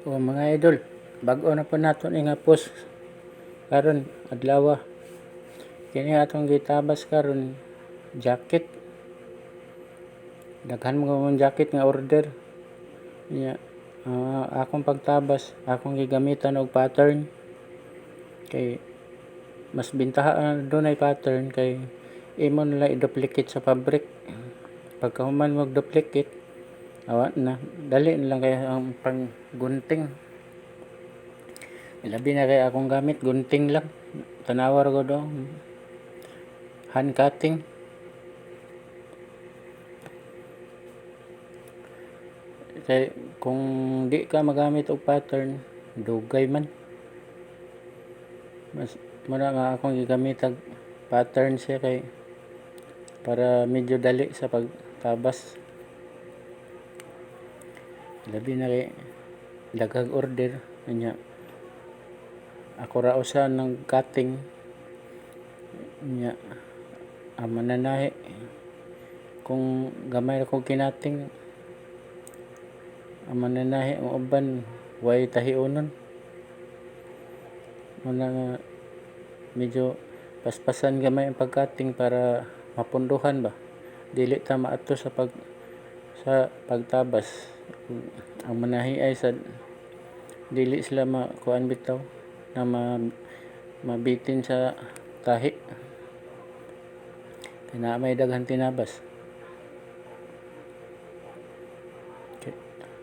O mga idol, bag-o na po nato nga post karon adlaw. Kini atong gitabas karon jacket. Daghan mo mong jacket nga order. Nya akong pagtabas, akong gigamitan og pattern kay mas bintaha dunay pattern kay imo nila i-duplicate sa fabric. Pagkahuman mo duplicate, awa na dali na lang kay ang panggunting. Labi na kay akong gamit gunting lang, tanawar ko do hand cutting. Kay kung di ka magamit og pattern, dugay man. Mas muna nga akong gigamit og pattern siya kay para medyo dali sa pagtabas. Labi na kay daghang order nya ako ra usa ng cutting nya mananahi kung gamay ra kong kinating mananahi ang uban way tahiunon. Muna nga medyo paspasan gamay ang pagkating para mapunduhan ba, dili ta maato sa pagtabas. Ang manahi ay sa dili sila makuan bitaw na mabitin sa tahi kay naa may daghang tinabas. Okay.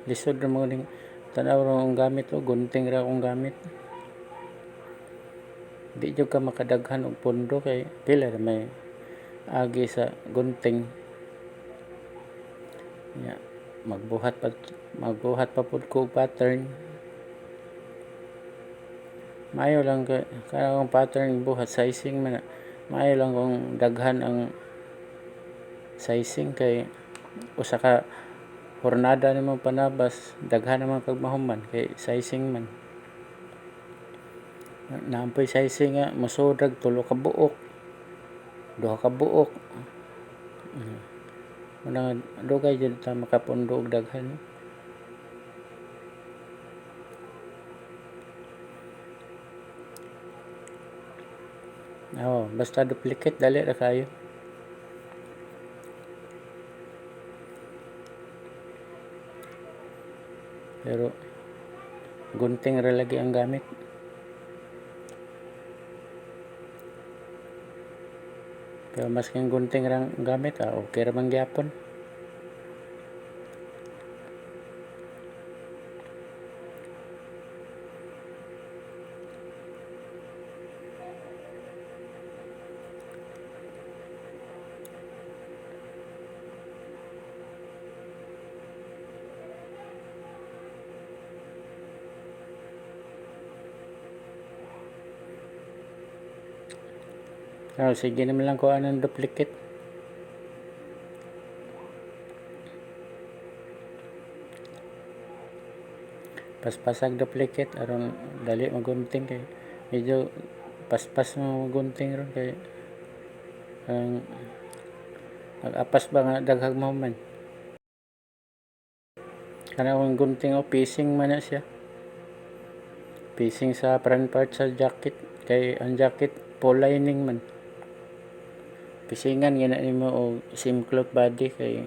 Lisod ra mo ning tanaw ra ang gamit o gunting ra akong gamit. Di jud ka makadaghan og pundo kay pila ra may agi sa gunting. Ya, magbuhat pa pud ko pattern. Maayo lang kay kanang pattern buhat sizing man. Maayo lang kung daghan ang sizing kay usa ka hornada nimo panabas, daghan naman kag mahuman kay sizing man. Naampoy sizing nga mosudag 3 ka buok, 2 ka buok. Muna dugay jud ta makapundo og daghan. Basta duplicate dali ra kayo. Pero gunting ra lagi ang gamit. Pero mas kang gunting ra ang gamit, okay ra man gyapon. Sige naman lang ko anong duplicate. Paspasag duplicate aron dali magunting kay medyo paspas mo gunting ron kay ang nag-apas ba nga daghang mahuman. Kanang gunting o piecing man na siya. Piecing sa front part sa jacket kay ang jacket full lining man. Pisingan gina nimo og seam cloth body kay